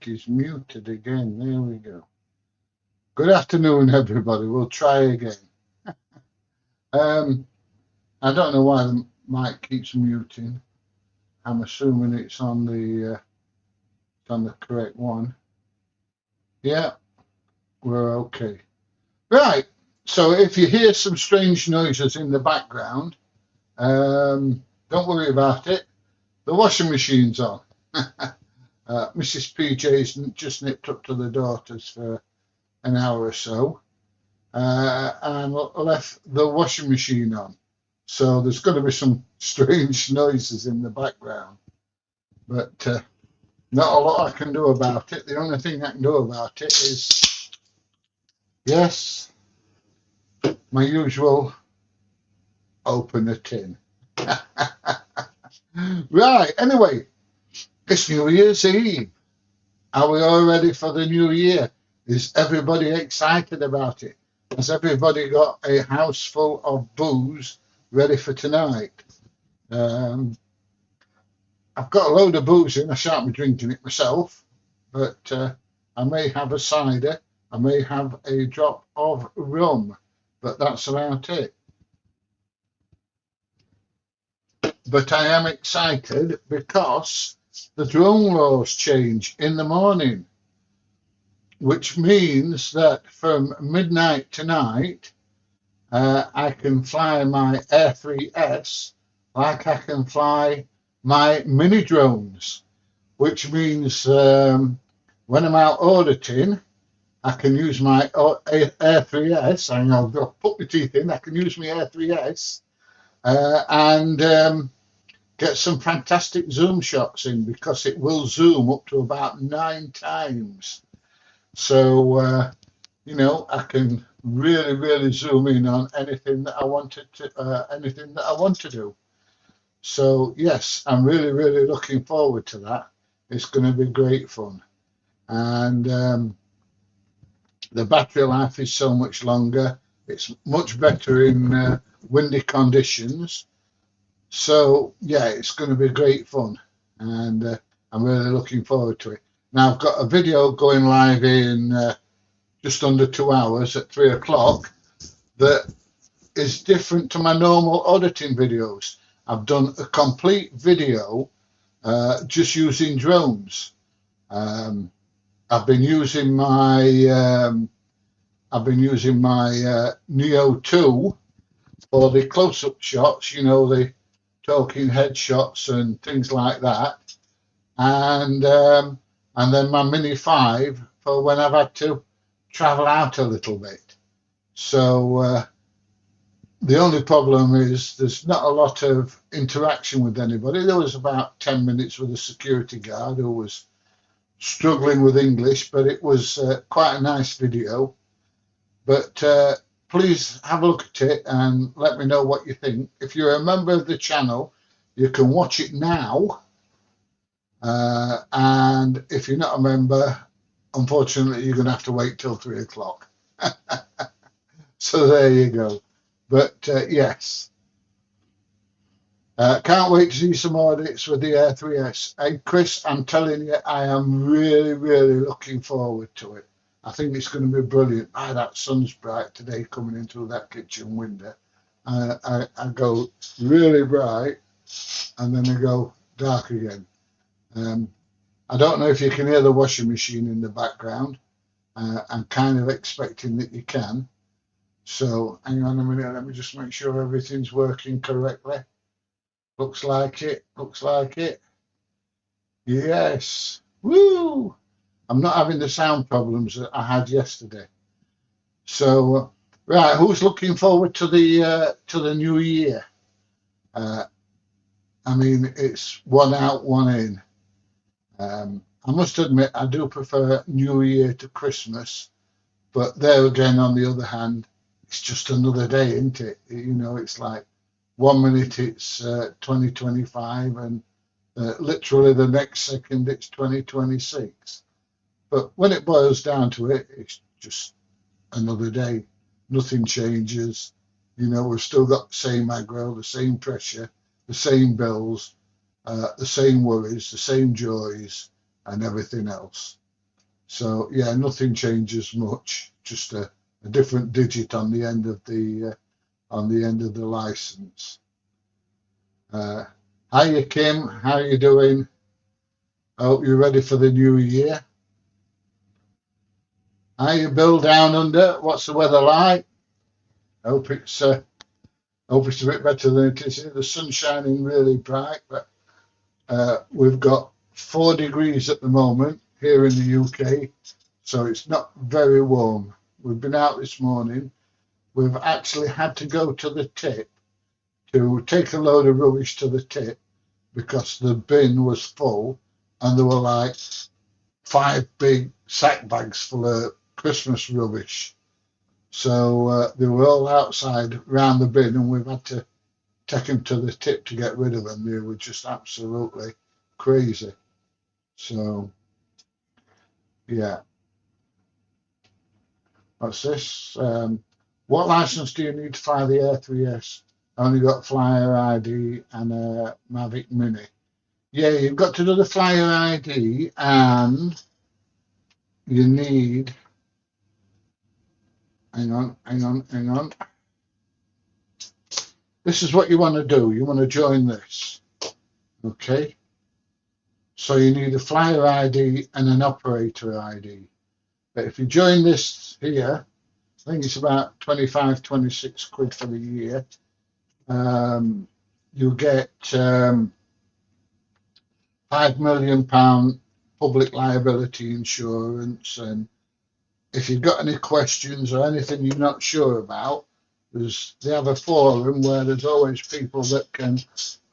mic is muted again. There we go. Good afternoon, everybody. We'll try again. I don't know why the mic keeps muting. I'm assuming it's on the correct one. Yeah, we're okay. Right. So if you hear some strange noises in the background, don't worry about it. The washing machine's on. Mrs. PJ's just nipped up to the daughters for an hour or so and left the washing machine on. So there's going to be some strange noises in the background, but not a lot I can do about it. The only thing I can do about it is, yes, my usual open the tin. Right, anyway, it's New Year's Eve. Are we all ready for the new year? Is everybody excited about it? Has everybody got a house full of booze ready for tonight? I've got a load of booze in. I shan't be drinking it myself, but I may have a cider. I may have a drop of rum, but that's about it. But I am excited because the drone laws change in the morning, which means that from midnight tonight, I can fly my Air 3S like I can fly my mini drones, which means when I'm out auditing, I can use my Air 3S, and I'll put my teeth in, I can use my Air 3S and get some fantastic zoom shots in, because it will zoom up to about 9 times. So, I can really zoom in on anything that I wanted to, do. So yes, I'm really looking forward to that. It's going to be great fun, and the battery life is so much longer. It's much better in windy conditions. So yeah, it's going to be great fun, and I'm really looking forward to it. Now I've got a video going live in just under 2 hours at 3 o'clock that is different to my normal auditing videos. I've done a complete video just using drones. I've been using my Neo 2 for the close-up shots, the talking headshots and things like that, and then my Mini 5 for when I've had to travel out a little bit. So the only problem is there's not a lot of interaction with anybody. There was about 10 minutes with a security guard who was struggling with English, but it was quite a nice video. But please have a look at it and let me know what you think. If you're a member of the channel, you can watch it now. And if you're not a member, unfortunately, you're going to have to wait till 3 o'clock. So there you go. But yes, can't wait to see some audits with the Air 3S. And Chris, I'm telling you, I am really looking forward to it. I think it's going to be brilliant. That sun's bright today coming into that kitchen window. I go really bright and then I go dark again. I don't know if you can hear the washing machine in the background. I'm kind of expecting that you can. So hang on a minute, let me just make sure everything's working correctly. Looks like it. Yes. Woo! I'm not having the sound problems that I had yesterday. So, right, who's looking forward to the new year? I mean, it's one out, one in. I must admit, I do prefer New Year to Christmas, but there again, on the other hand, it's just another day, isn't it? It's like 1 minute it's 2025, and literally the next second it's 2026. But when it boils down to it, it's just another day. Nothing changes. We've still got the same aggro, the same pressure, the same bills, the same worries, the same joys, and everything else. So yeah, nothing changes much. Just a different digit on the end of the license. Hi, Kim. How you doing? I hope you're ready for the new year. How you, Bill, down under? What's the weather like? Hope it's uh, hope it's a bit better than it is here. The sun's shining really bright, but we've got 4 degrees at the moment here in the UK, so it's not very warm. We've been out this morning. We've actually had to go to the tip to take a load of rubbish to the tip because the bin was full and there were like 5 big sack bags full of Christmas rubbish. So they were all outside round the bin, and we've had to take them to the tip to get rid of them. They were just absolutely crazy. So yeah, what's this? What license do you need to fly the Air 3S? I only got Flyer ID and a Mavic Mini. Yeah, you've got to do the Flyer ID, and you need. Hang on. This is what you want to do. You want to join this. Okay. So you need a Flyer ID and an operator ID. But if you join this here, I think it's about 25, 26 quid for the year. You get £5 million public liability insurance. And if you've got any questions or anything you're not sure about, they have a forum where there's always people that can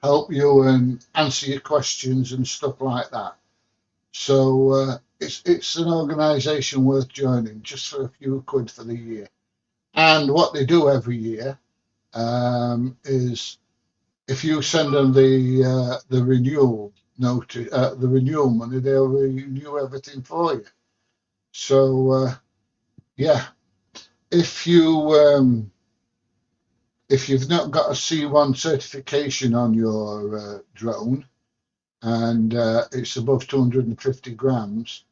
help you and answer your questions and stuff like that. So it's an organisation worth joining just for a few quid for the year. And what they do every year is if you send them the renewal notice, the renewal money, they'll renew everything for you. So yeah, if you if you've not got a C1 certification on your drone and it's above 250 grams,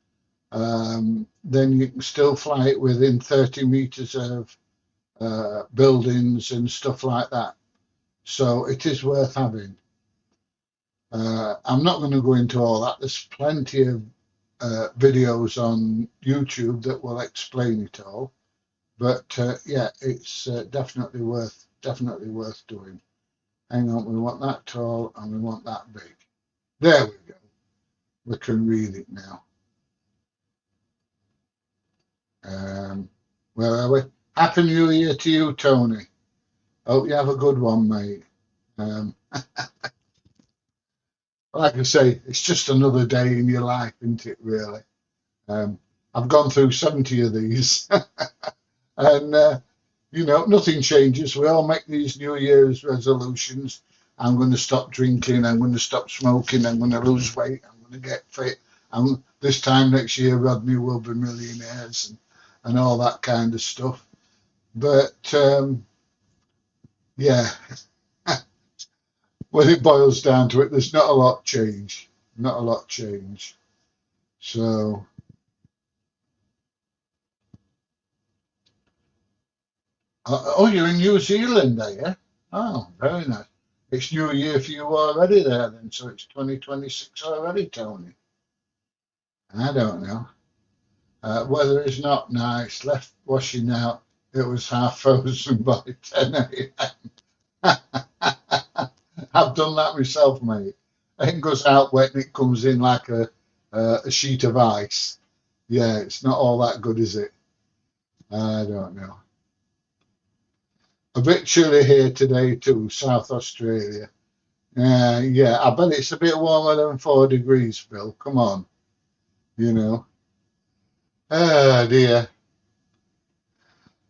then you can still fly it within 30 meters of buildings and stuff like that. So it is worth having. I'm not going to go into all that. There's plenty of videos on YouTube that will explain it all. But yeah, it's definitely worth doing. Hang on, we want that tall and we want that big. There we go. We can read it now. Where are we? Happy New Year to you, Tony. Hope you have a good one, mate. Like I say, it's just another day in your life, isn't it, really? I've gone through 70 of these. And, nothing changes. We all make these New Year's resolutions. I'm going to stop drinking. I'm going to stop smoking. I'm going to lose weight. I'm going to get fit. And this time next year, Rodney will be millionaires and all that kind of stuff. But, yeah, when it boils down to it, there's not a lot change. Not a lot change. So, oh, you're in New Zealand, are you? Oh, very nice. It's New Year for you already there, then. So it's 2026 already, Tony. I don't know. Weather is not nice. Left washing out. It was half frozen by 10 a.m. I've done that myself, mate. It goes out wet and it comes in like a sheet of ice. Yeah, it's not all that good, is it? I don't know. A bit chilly here today too, South Australia. Yeah, I bet it's a bit warmer than 4 degrees, Bill. Come on, you know. Oh dear.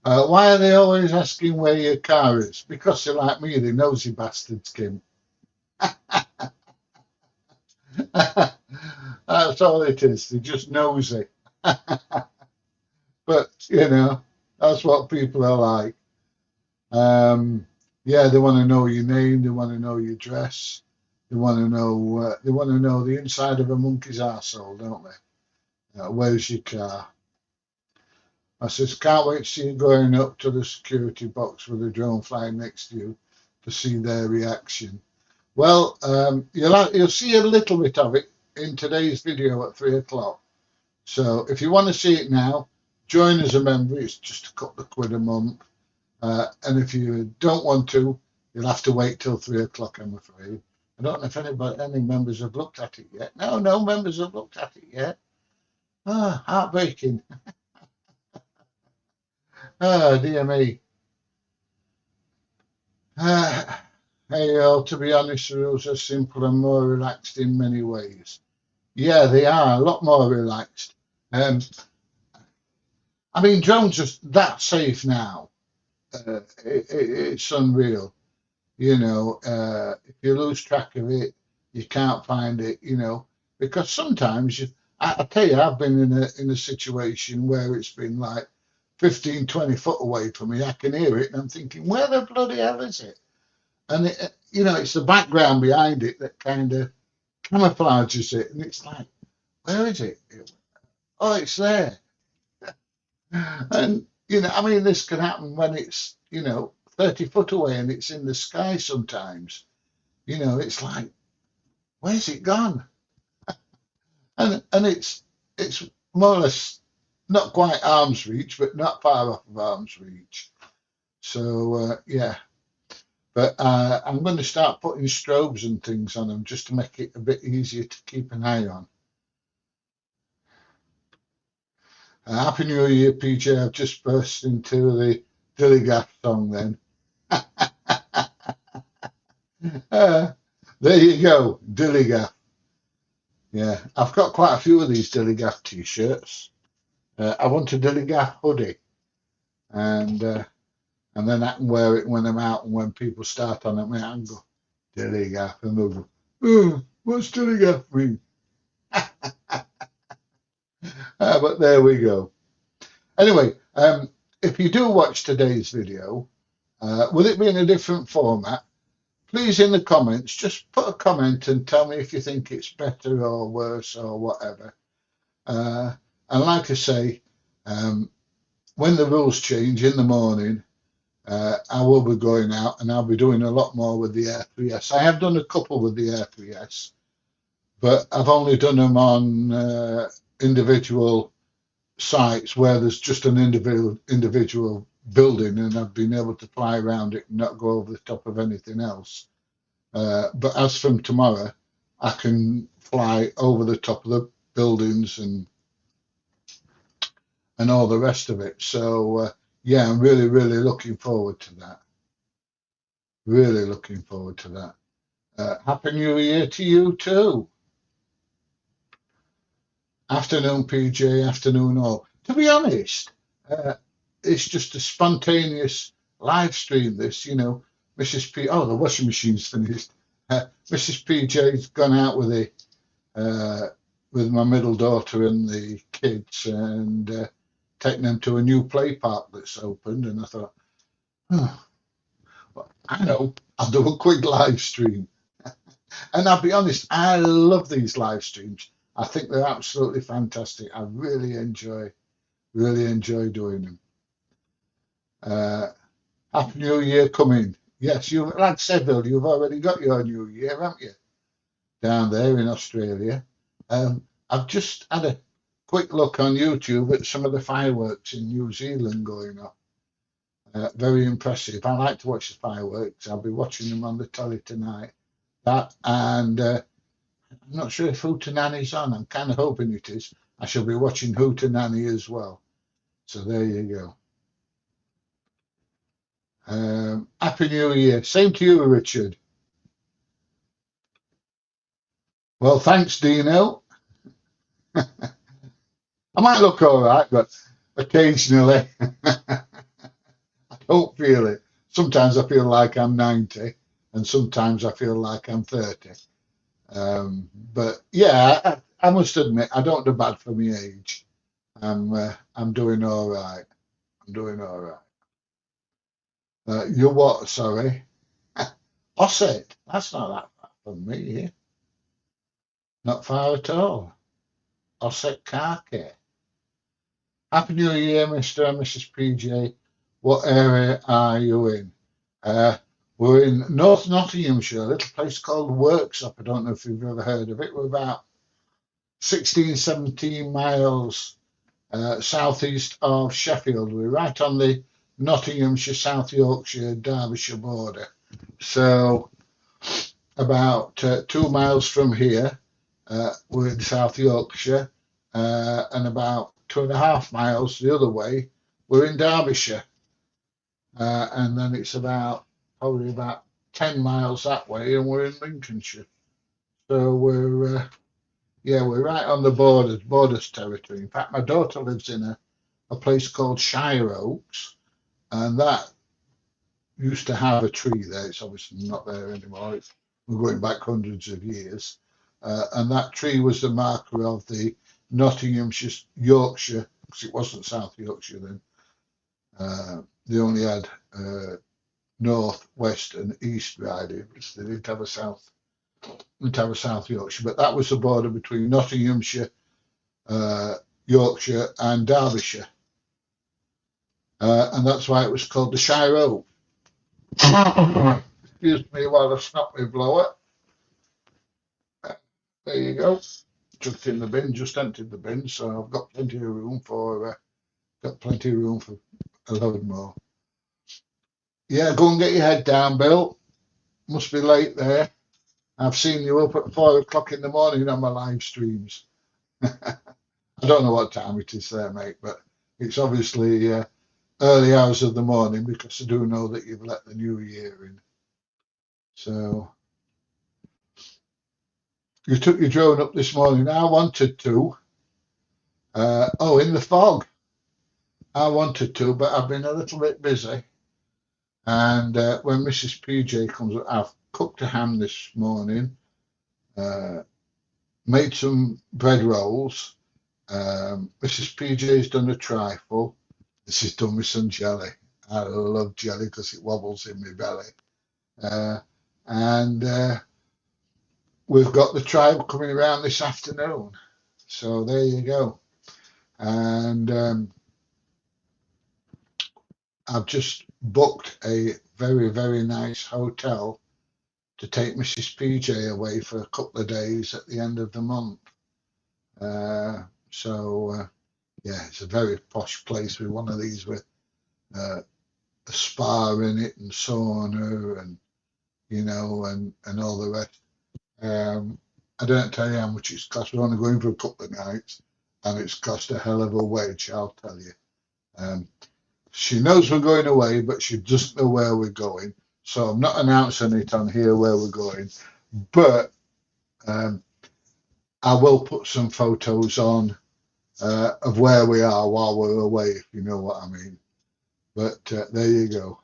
Why are they always asking where your car is? Because they're like me, they nosy bastards, Kim. That's all it is. They're just nosy. But that's what people are like. Yeah, they want to know your name. They want to know your dress. They want to know. They want to know the inside of a monkey's arsehole, don't they? Where's your car? I says, can't wait to see you going up to the security box with a drone flying next to you to see their reaction. Well, you'll see a little bit of it in today's video at 3 o'clock. So if you want to see it now, join as a member. It's just a couple of quid a month. And if you don't want to, you'll have to wait till 3 o'clock, I'm afraid. I don't know if any members have looked at it yet. No members have looked at it yet. Ah, heartbreaking. Ah, dear me. Ah, hey, to be honest, the rules are simple and more relaxed in many ways. Yeah, they are a lot more relaxed. Um, I mean, drones are that safe now. It's unreal. If you lose track of it, you can't find it. Because sometimes I tell you, I've been in a situation where it's been like 15, 20 foot away from me. I can hear it, and I'm thinking, where the bloody hell is it? And it's the background behind it that kind of camouflages it, and it's like, where is it? Oh, it's there. And I mean, this can happen when it's 30 foot away and it's in the sky sometimes. It's like, where's it gone? And it's more or less not quite arm's reach, but not far off of arm's reach. So yeah, but I'm going to start putting strobes and things on them just to make it a bit easier to keep an eye on. Happy New Year, PJ. I've just burst into the Dilligaff song then. There you go, Dilligaff. Yeah, I've got quite a few of these Dilligaff t-shirts. I want a Dilligaff hoodie, and then I can wear it when I'm out and when people start on it. I can go Dilligaff, and they'll go, "Oh, what's Dilligaff mean?" But there we go. Anyway, if you do watch today's video, will it be in a different format? Please, in the comments, just put a comment and tell me if you think it's better or worse or whatever. And like I say, when the rules change in the morning, I will be going out and I'll be doing a lot more with the Air 3S. I have done a couple with the Air 3S, but I've only done them on individual sites where there's just an individual building, and I've been able to fly around it and not go over the top of anything else. But as from tomorrow, I can fly over the top of the buildings and all the rest of it. So yeah, I'm really, really looking forward to that. Really looking forward to that. Happy New Year to you too. Afternoon, PJ. Afternoon, all. To be honest, uh, it's just a spontaneous live stream. This, Mrs. P. Oh, the washing machine's finished. Mrs. PJ's gone out with my middle daughter and the kids, and taken them to a new play park that's opened. And I thought, oh, well, I know, I'll do a quick live stream. And I'll be honest, I love these live streams. I think they're absolutely fantastic. I really enjoy doing them. Happy New Year coming. Yes, like Seville, you've already got your New Year, haven't you? Down there in Australia. I've just had a quick look on YouTube at some of the fireworks in New Zealand going off. Very impressive. I like to watch the fireworks. I'll be watching them on the telly tonight. That and I'm not sure if Hootenanny's on. I'm kind of hoping it is. I shall be watching Hootenanny as well. So there you go. Happy New Year. Same to you, Richard. Well, thanks, Dino. I might look all right, but occasionally I don't feel it. Sometimes I feel like I'm 90, and sometimes I feel like I'm 30. But yeah, I must admit, I don't do bad for my age. I'm doing all right. I'm doing all right. You're what? Sorry. Osset. That's not that far from me here. Not far at all. Osset car care. Happy New Year, Mr. and Mrs. PJ. What area are you in? We're in North Nottinghamshire, a little place called Worksop. I don't know if you've ever heard of it. We're about 16, 17 miles southeast of Sheffield. We're right on the Nottinghamshire, South Yorkshire, Derbyshire border. So about 2 miles from here, we're in South Yorkshire, and about 2.5 miles the other way, we're in Derbyshire. And then it's probably about 10 miles that way, and we're in Lincolnshire. So we're right on the borders territory. In fact, my daughter lives in a place called Shire Oaks, and that used to have a tree there. It's obviously not there anymore. We're going back hundreds of years. And that tree was the marker of the Nottinghamshire, Yorkshire, because it wasn't South Yorkshire then. They only had north, west, and east ridings. They didn't have a south. Didn't have a South Yorkshire, but that was the border between Nottinghamshire, Yorkshire, and Derbyshire, and that's why it was called the Shire Oak. Excuse me while I snap my blower. There you go. Just in the bin, just emptied the bin, so I've got plenty of room for a load more. Yeah, go and get your head down, Bill. Must be late there. I've seen you up at 4 o'clock in the morning on my live streams. I don't know what time it is there, mate, but it's obviously early hours of the morning because I do know that you've let the new year in. So you took your drone up this morning. I wanted to. In the fog. I wanted to, but I've been a little bit busy. And when Mrs. PJ comes up, I've cooked a ham this morning, made some bread rolls. Mrs. PJ's done a trifle. This is done with some jelly. I love jelly because it wobbles in my belly. And we've got the tribe coming around this afternoon. So there you go. And I've just booked a very, very nice hotel to take Mrs. PJ away for a couple of days at the end of the month. It's a very posh place with one of these with a spa in it and sauna and and all the rest. I don't tell you how much it's cost. We're only going for a couple of nights, and it's cost a hell of a wage, I'll tell you. She knows we're going away, but she doesn't know where we're going. So I'm not announcing it on here where we're going, but I will put some photos on of where we are while we're away, if you know what I mean. But there you go.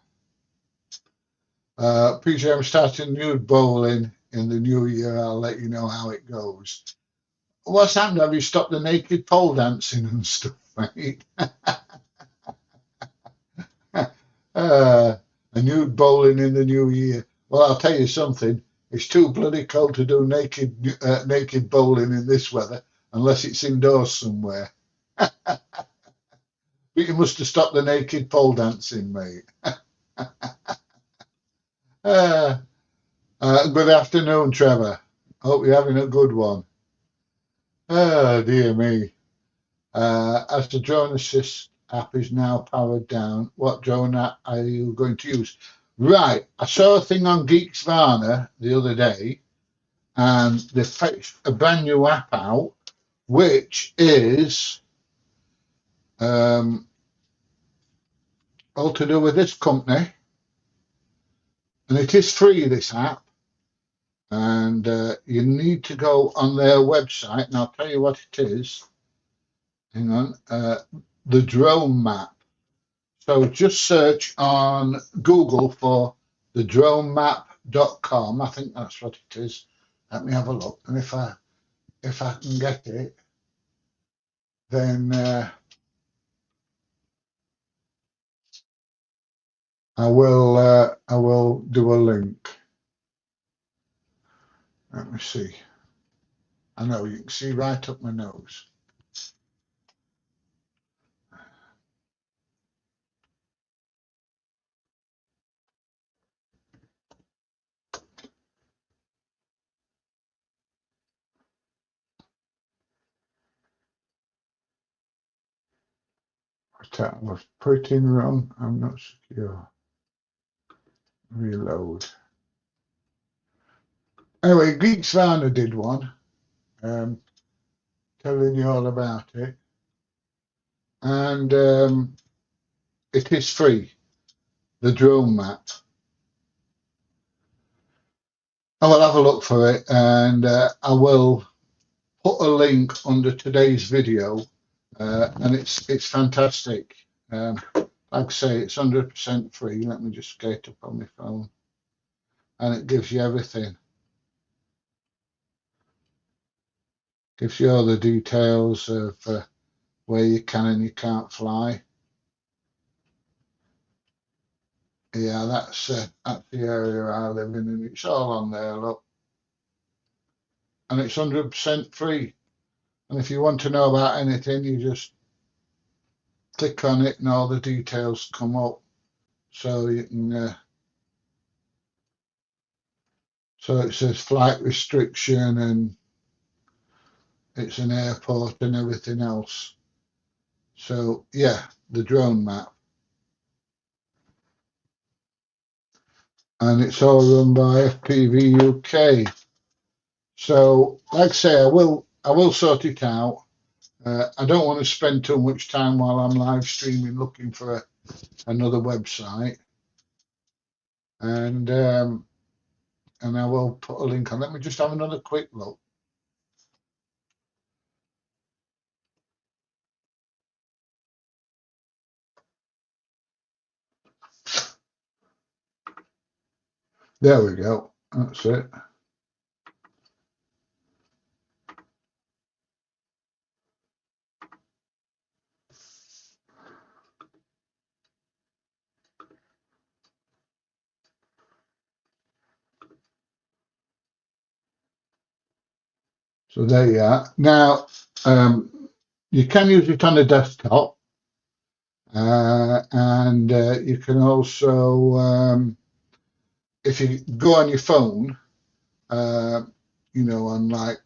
PJ, I'm starting nude bowling in the new year. I'll let you know how it goes. What's happened? Have you stopped the naked pole dancing and stuff, mate? A nude bowling in the new year. Well, I'll tell you something. It's too bloody cold to do naked bowling in this weather unless it's indoors somewhere. But you must have stopped the naked pole dancing, mate. Good afternoon, Trevor. Hope you're having a good one. Oh, dear me. As the drone assist app is now powered down, what drone app are you going to use? Right, I saw a thing on Geeksvana the other day, and they fetched a brand new app out, which is all to do with this company, and it is free, this app, and you need to go on their website, and I'll tell you what it is. Hang on, the drone map. So just search on Google for the dronemap.com. I think that's what it is. Let me have a look. And if I can get it, then I will do a link. Let me see. I know you can see right up my nose. I was put it in wrong. I'm not secure. Reload. Anyway, Geek Savannah did one, telling you all about it. And it is free, the drone map. I will have a look for it, and I will put a link under today's video, and it's fantastic. Like I say, it's 100% free. Let me just get up on my phone, and it gives you everything. Gives you all the details of where you can and you can't fly. Yeah, that's the area I live in, and it's all on there, look. And it's 100% free. And if you want to know about anything, you just click on it and all the details come up. So you can, so it says flight restriction and it's an airport and everything else. So yeah, the drone map. And it's all run by FPV UK. So like I say, I will sort it out. I don't want to spend too much time while I'm live streaming looking for another website. And I will put a link on. Let me just have another quick look. There we go. That's it. So there you are. Now, you can use it on a desktop, and you can also, if you go on your phone, you know, on like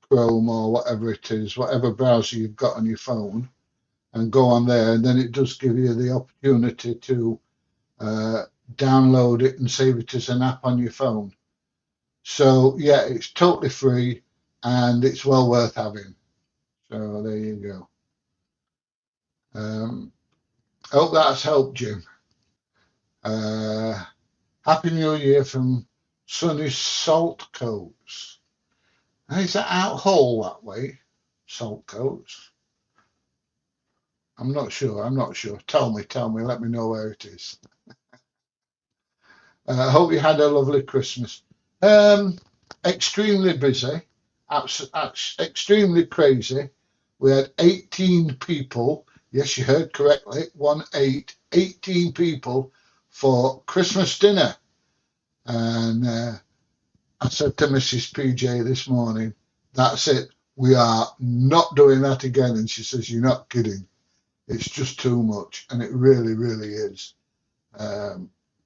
Chrome or whatever it is, whatever browser you've got on your phone, and go on there, and then it does give you the opportunity to download it and save it as an app on your phone. So yeah, it's totally free and it's well worth having. So there you go. I hope that's helped, Jim. Happy New Year from sunny Salt Coats. And is that out Hull that way? Salt Coats? I'm not sure. I'm not sure. Tell me. Let me know where it is. I hope you had a lovely Christmas. Extremely busy, extremely crazy. We had 18 people. Yes, you heard correctly. 18 people for Christmas dinner. And I said to Mrs. PJ this morning, that's it. We are not doing that again. And she says, you're not kidding. It's just too much. And it really, really is.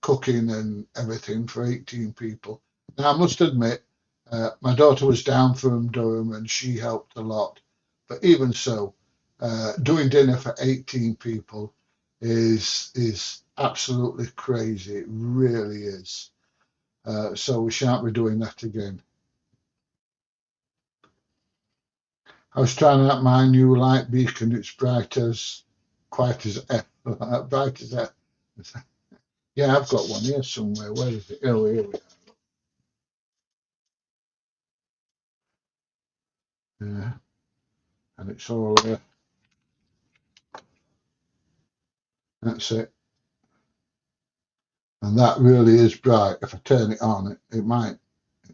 Cooking and everything for 18 people. Now, I must admit, my daughter was down from Durham and she helped a lot. But even so, doing dinner for 18 people is absolutely crazy. It really is. So we shan't be doing that again. I was trying out my new light beacon. It's bright as, quite as F, bright as F. Yeah, I've got one here somewhere. Where is it? Oh, here we are. Yeah, and it's all that's it. And that really is bright. If I turn it on, it might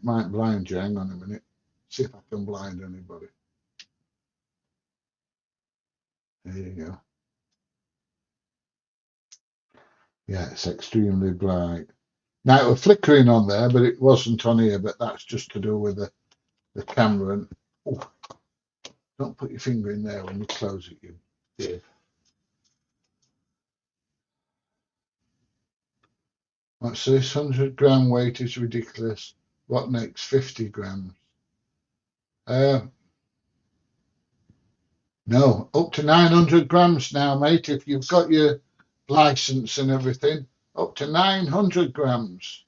blind you. Hang on a minute. See if I can blind anybody. There you go. Yeah, it's extremely bright. Now it was flickering on there, but it wasn't on here. But that's just to do with the camera. And oh, don't put your finger in there when you close it, you did. What's this? 100-gram weight is ridiculous. What next? 50 grams. Uh, No, up to 900 grams now, mate. If you've got your license and everything, up to 900 grams.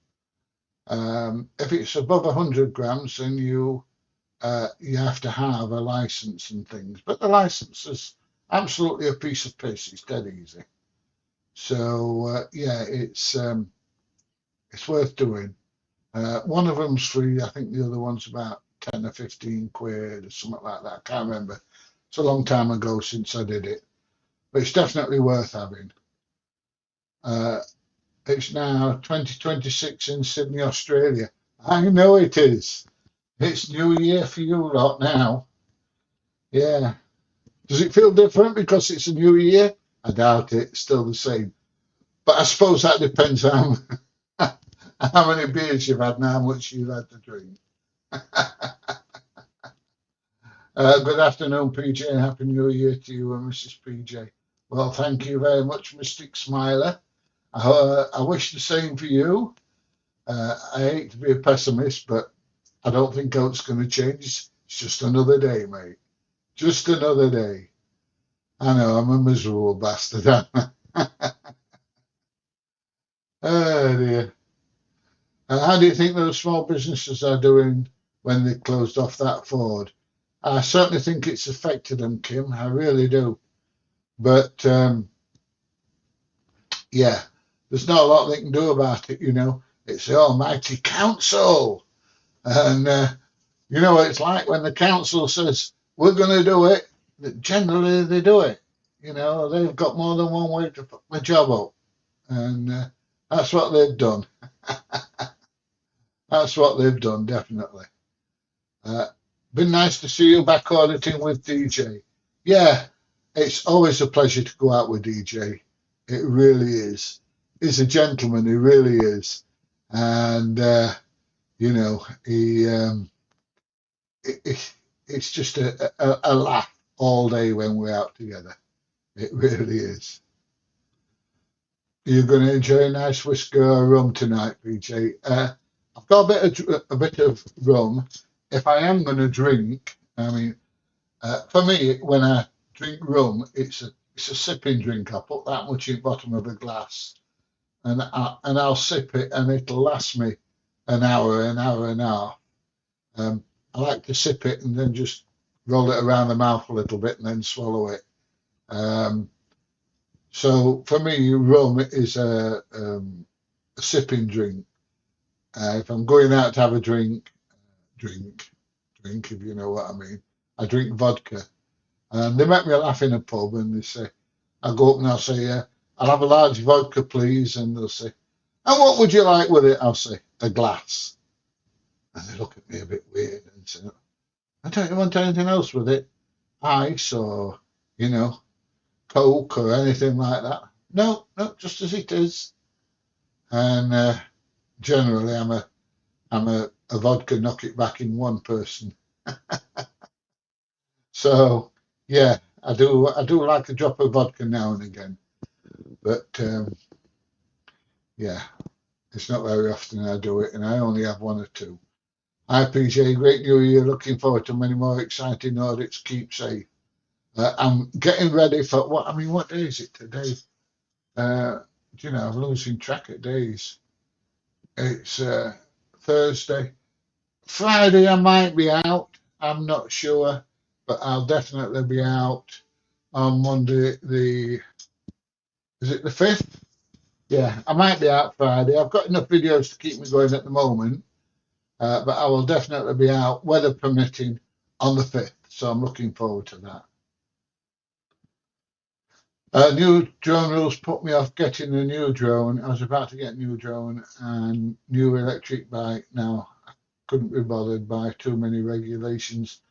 If it's above 100 grams, then you have to have a license and things. But the license is absolutely a piece of piss. It's dead easy. So yeah, it's worth doing. One of them's free. I think the other one's about 10 or 15 quid or something like that. I can't remember. It's a long time ago since I did it, but it's definitely worth having. Uh, it's now 2026 in Sydney, Australia. I know it is. It's New Year for you lot now. Yeah. Does it feel different because it's a new year? I doubt it. It's still the same. But I suppose that depends on how many beers you've had and how much you've had to drink. Good afternoon, PJ, and Happy New Year to you and Mrs. PJ. Well, thank you very much, Mystic Smiler. I wish the same for you. I hate to be a pessimist, but I don't think it's going to change. It's just another day, mate. Just another day. I know, I'm a miserable bastard, aren't I? Oh, dear. How do you think those small businesses are doing when they closed off that Ford? I certainly think it's affected them, Kim. I really do. But yeah, there's not a lot they can do about it, you know. It's the almighty council. And you know what it's like when the council says, we're going to do it, generally they do it. You know, they've got more than one way to put the job up. And that's what they've done. That's what they've done, definitely. Uh, been nice to see you back auditing with DJ. Yeah, it's always a pleasure to go out with DJ. It really is. He's a gentleman, he really is. And, you know, it's just a laugh all day when we're out together. It really is. You're going to enjoy a nice whisker of rum tonight, PJ. I've got a bit of rum. If I am going to drink, I mean, for me, when I drink rum, it's a sipping drink. I put that much in the bottom of a glass, and I'll sip it, and it'll last me an hour and a half. I like to sip it and then just roll it around the mouth a little bit and then swallow it. Um, so for me, rum is a sipping drink. If I'm going out to have a drink, drink, if you know what I mean, I drink vodka. And they make me laugh in a pub and they say, I go up and I'll say, I'll have a large vodka, please. And they'll say, and what would you like with it? I'll say, a glass. And they look at me a bit weird and say, I don't want anything else with it. Ice or, you know, Coke or anything like that. No, no, just as it is. And generally, I'm a vodka knock it back in one person. So yeah, I do like a drop of vodka now and again, but yeah, it's not very often I do it, and I only have one or two. Hi PJ, great new year. Looking forward to many more exciting audits. Keep safe. I'm getting ready for what? I mean, what day is it today? Uh, you know, I'm losing track of days. It's Thursday. Friday I might be out. I'm not sure, but I'll definitely be out on Monday. Is it the 5th? Yeah, I might be out Friday. I've got enough videos to keep me going at the moment, but I will definitely be out, weather permitting, on the 5th. So I'm looking forward to that. New drone rules put me off getting a new drone. I was about to get a new drone and new electric bike. Now, I couldn't be bothered by too many regulations.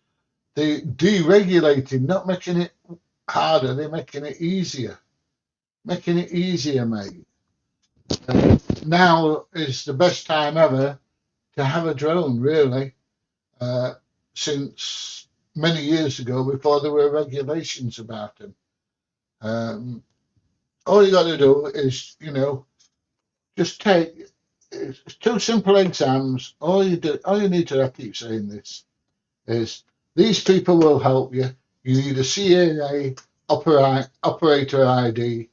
They deregulating, not making it harder, they're making it easier. Making it easier, mate. Now is the best time ever to have a drone, really, uh, since many years ago before there were regulations about them. Um, all you got to do is, you know, just take it's two simple exams. All you need to, I keep saying this, is these people will help you. You need a CAA operator ID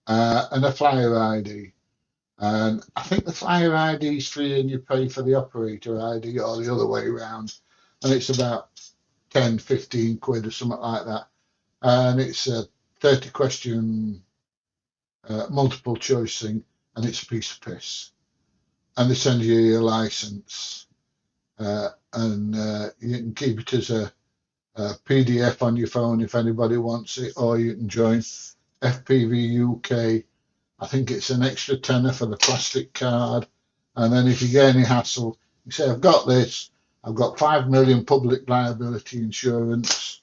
and a flyer ID. And I think the flyer ID is free and you pay for the operator ID or the other way around. And it's about 10, 15 quid or something like that. And it's a 30 question multiple choice thing, and it's a piece of piss. And they send you your license, and you can keep it as a PDF on your phone if anybody wants it, or you can join FPV UK. I think it's an extra tenner for the plastic card. And then if you get any hassle, you say, I've got this, I've got 5 million public liability insurance,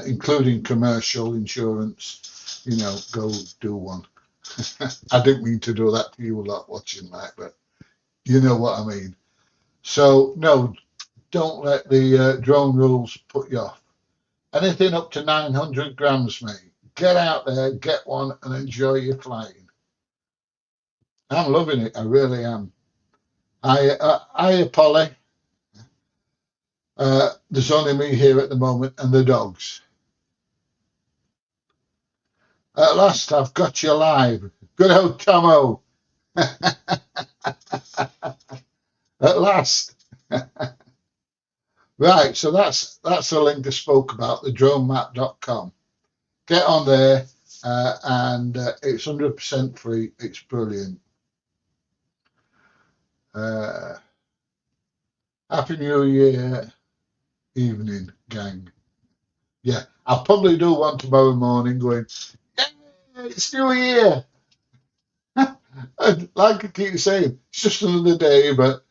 including commercial insurance, go do one. I didn't mean to do that to you a lot watching that, but you know what I mean. So, no, don't let the drone rules put you off. Anything up to 900 grams, mate. Get out there, get one, and enjoy your flying. I'm loving it. I really am. Hiya, Polly. There's only me here at the moment and the dogs. At last, I've got you live. Good old Tomo. At last. Right, so that's the link I spoke about, the dronemac.com. Get on there, and it's 100% free. It's brilliant. Happy New Year evening, gang. Yeah, I'll probably do one tomorrow morning going, yeah, it's New Year. Like I keep saying, it's just another day, but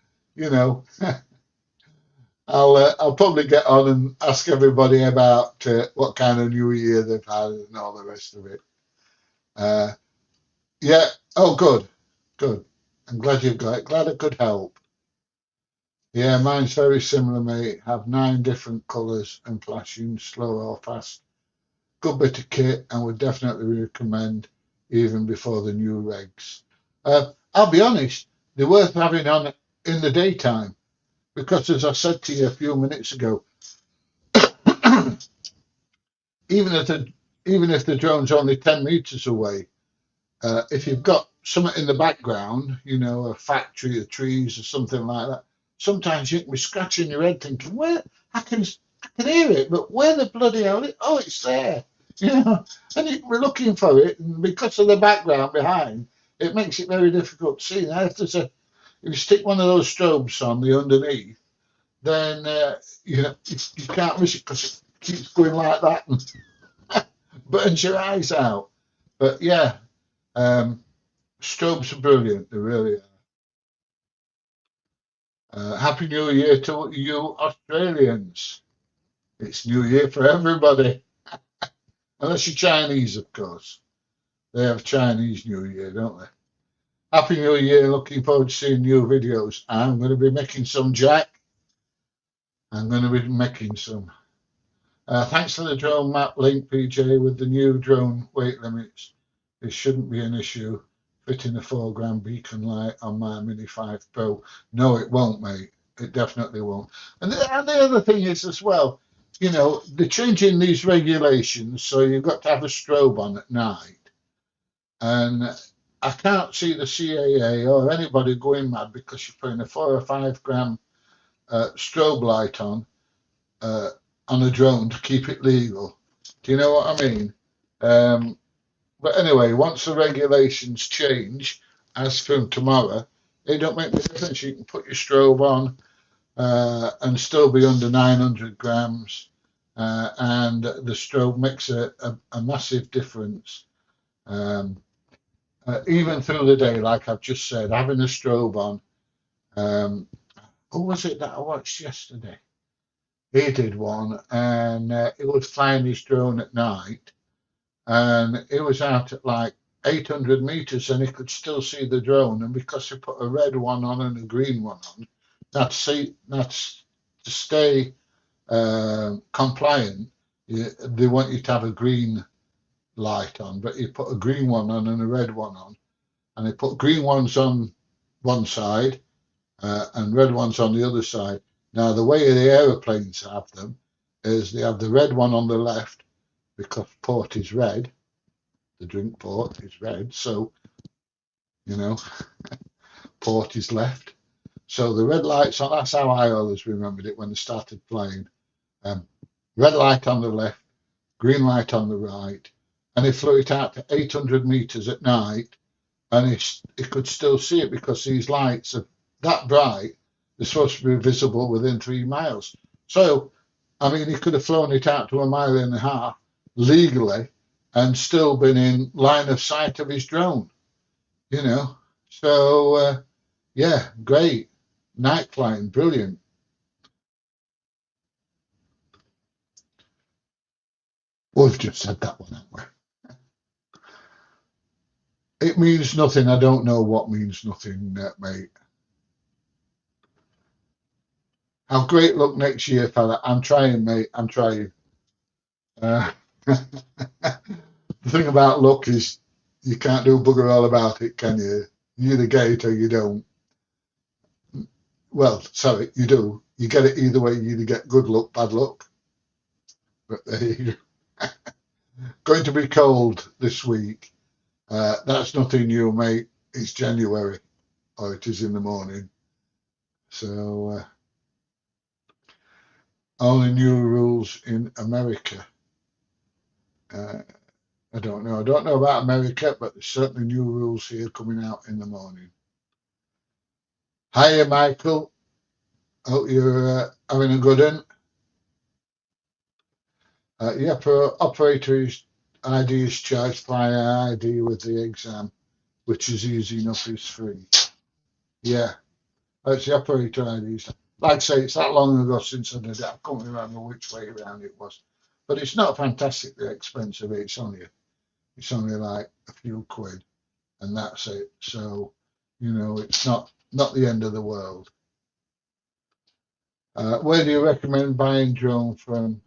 I'll probably get on and ask everybody about what kind of New Year they've had and all the rest of it. Yeah. Oh, good. Good. I'm glad you've got it. Glad I could help. Yeah, mine's very similar, mate. Have 9 different colours and flashing, slow or fast. Good bit of kit, and would definitely recommend even before the new regs. I'll be honest, they're worth having on in the daytime because, as I said to you a few minutes ago, even if the drone's only 10 meters away, if you've got something in the background, a factory, or trees, or something like that, sometimes you can be scratching your head thinking, "Where I can hear it, but where the bloody hell? Oh, it's there!" And you can be looking for it, and because of the background behind, it makes it very difficult to see. Now, if you stick one of those strobes on the underneath, then you can't miss it because it keeps going like that and burns your eyes out. But yeah, strobes are brilliant. They really are. Happy New Year to you Australians. It's New Year for everybody, unless you're Chinese, of course. They have Chinese New Year, don't they? Happy New Year. Looking forward to seeing new videos. I'm going to be making some, Jack. I'm going to be making some. Thanks for the drone map link, PJ, with the new drone weight limits. It shouldn't be an issue fitting a 4-gram beacon light on my Mini 5 Pro. No, it won't, mate. It definitely won't. And the other thing is as well, they're changing these regulations, so you've got to have a strobe on at night. And I can't see the CAA or anybody going mad because you're putting a 4 or 5 gram strobe light on a drone to keep it legal. Do you know what I mean? But anyway, once the regulations change, as from tomorrow, it don't make any difference. You can put your strobe on and still be under 900 grams, and the strobe makes a massive difference. Even through the day, like I've just said, having a strobe on. Who was it that I watched yesterday? He did one, and he was flying his drone at night, and he was out at like 800 meters, and he could still see the drone. And because he put a red one on and a green one on, that's to stay compliant. They want you to have a green light on, but he put a green one on and a red one on, and he put green ones on one side and red ones on the other side. Now, the way the aeroplanes have them is they have the red one on the left because port is red. The drink port is red, so you know port is left. So the red lights on. That's how I always remembered it when they started playing. Um, Red light on the left, green light on the right, and he flew it out to 800 meters at night, and he could still see it because these lights are that bright. They're supposed to be visible within 3 miles. So, I mean, he could have flown it out to 1.5 miles legally and still been in line of sight of his drone, you know. So, yeah, great. Night flying, brilliant. We've just said that one, haven't we? It means nothing. I don't know what means nothing, mate. Have great luck next year, fella. I'm trying, mate. I'm trying. Uh, the thing about luck is you can't do bugger all about it, can you? You either get it or you don't. Well, sorry, you do. You get it either way. You either get good luck, bad luck. But there you go. Going to be cold this week. That's nothing new, mate. It's January, or it is in the morning. So, only new rules in America. Uh, I don't know. I don't know about America, but there's certainly new rules here coming out in the morning. Hiya, Michael. Hope you're having a good one. Yeah, for operator's ID is charged via ID with the exam, which is easy enough, is free. Yeah, it's the operator IDs. Like I say, it's that long ago since I did it. I can't remember which way around it was, but it's not fantastically expensive. It's only like a few quid, and that's it. So, it's not the end of the world. Where do you recommend buying drone from?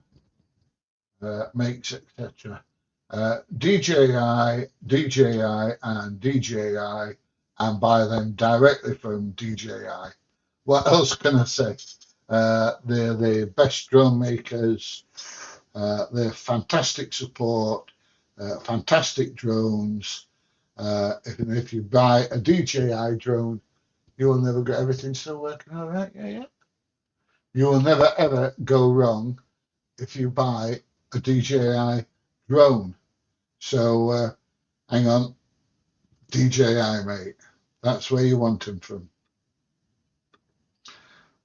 Makes, etc. DJI, and DJI, and buy them directly from DJI. What else can I say? They're the best drone makers. They're fantastic support, fantastic drones. If you buy a DJI drone, you will never get everything still working all right. Yeah. You will never ever go wrong if you buy a DJI drone. So hang on, DJI, mate. That's where you want them from.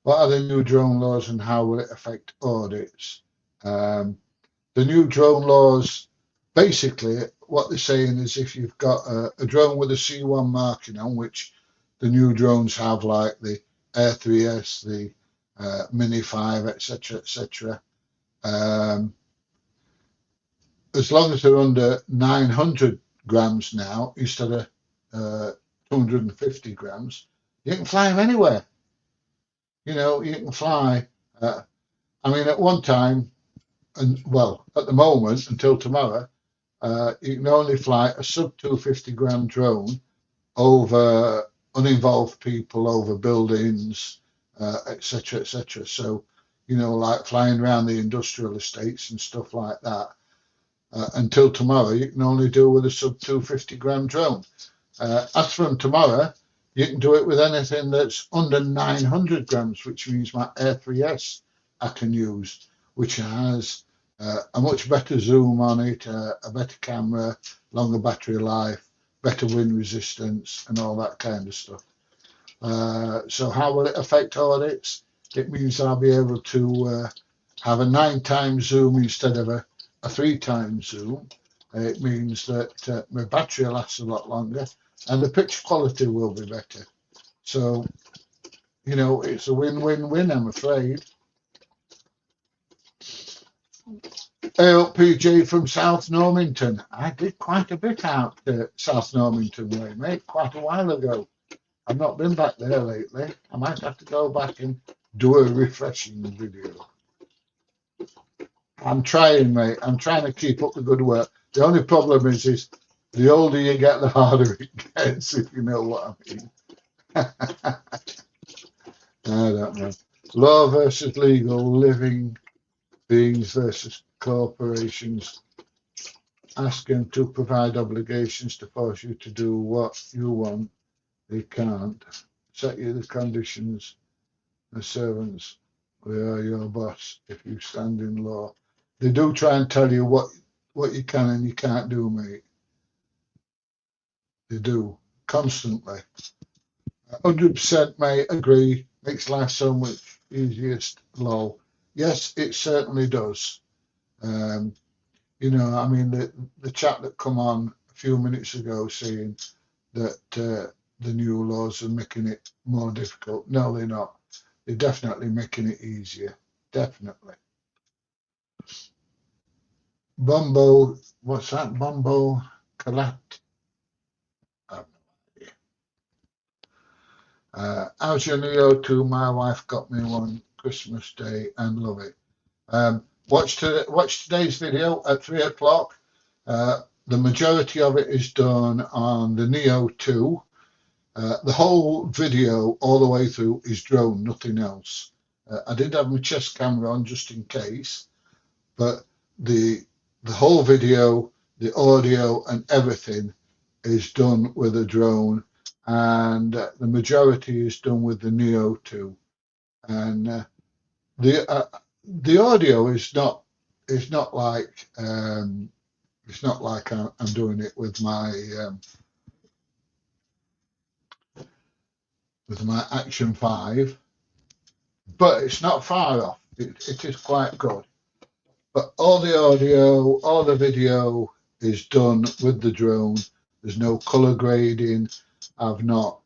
What are the new drone laws and how will it affect audits? Um, the new drone laws, basically, what they're saying is if you've got a drone with a C1 marking on, which the new drones have, like the Air 3S, the Mini 5, etc., as long as they're under 900 grams now, instead of 250 grams, you can fly them anywhere. You can fly. I mean, at one time, and well, at the moment, until tomorrow, you can only fly a sub 250-gram drone over uninvolved people, over buildings, etc. So, like flying around the industrial estates and stuff like that. Until tomorrow, you can only do with a sub 250-gram drone. As from tomorrow, you can do it with anything that's under 900 grams, which means my Air 3S I can use, which has a much better zoom on it, a better camera, longer battery life, better wind resistance, and all that kind of stuff. So how will it affect audits? It means I'll be able to have a 9-times zoom instead of a 3-times zoom. It means that my battery lasts a lot longer and the picture quality will be better. So, it's a win-win-win, I'm afraid. Hey up, PJ from South Normington. I did quite a bit out to South Normington way, mate, quite a while ago. I've not been back there lately. I might have to go back and do a refreshing video. I'm trying, mate. I'm trying to keep up the good work. The only problem is the older you get, the harder it gets, if you know what I mean. I don't know. Law versus legal, living beings versus corporations. ask them to provide obligations to force you to do what you want. They can't. Set you the conditions. The servants, we are your boss if you stand in law. They do try and tell you what you can and you can't do, mate. They do constantly. 100% mate, agree. Makes life so much easier. Lol. Yes, it certainly does. Um, I mean, the chap that come on a few minutes ago saying that the new laws are making it more difficult. No, they're not. They're definitely making it easier. Definitely. Bumbo, what's that? Bumbo Colette. I have no idea. How's your Neo 2? My wife got me one Christmas Day and love it. Watch today's video at 3 o'clock. The majority of it is done on the Neo 2. The whole video all the way through is drone, nothing else. I did have my chest camera on just in case, but the whole video, the audio and everything is done with a drone, and the majority is done with the Neo 2. And the audio is not like it's not like I'm doing it with my Action 5, but it's not far off. It is quite good. But all the audio, all the video is done with the drone. There's no color grading. I've not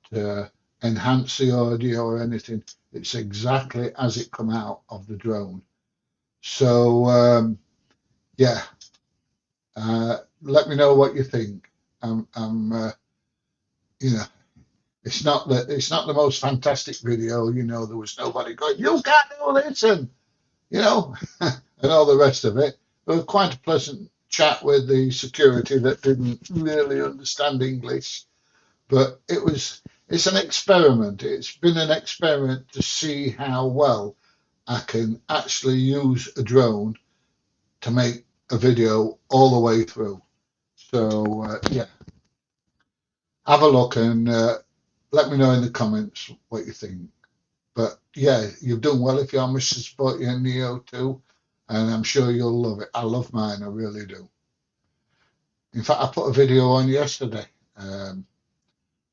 enhanced the audio or anything. It's exactly as it come out of the drone. So yeah, let me know what you think. You know, it's not the most fantastic video. There was nobody going, "You can't do this," and and all the rest of it. It was quite a pleasant chat with the security that didn't really understand English, but it's an experiment. It's been an experiment to see how well I can actually use a drone to make a video all the way through. So yeah, have a look and let me know in the comments what you think. But yeah, you've done well if you're Mr. Sporty and Neo 2, and I'm sure you'll love it. I love mine, I really do. In fact, I put a video on yesterday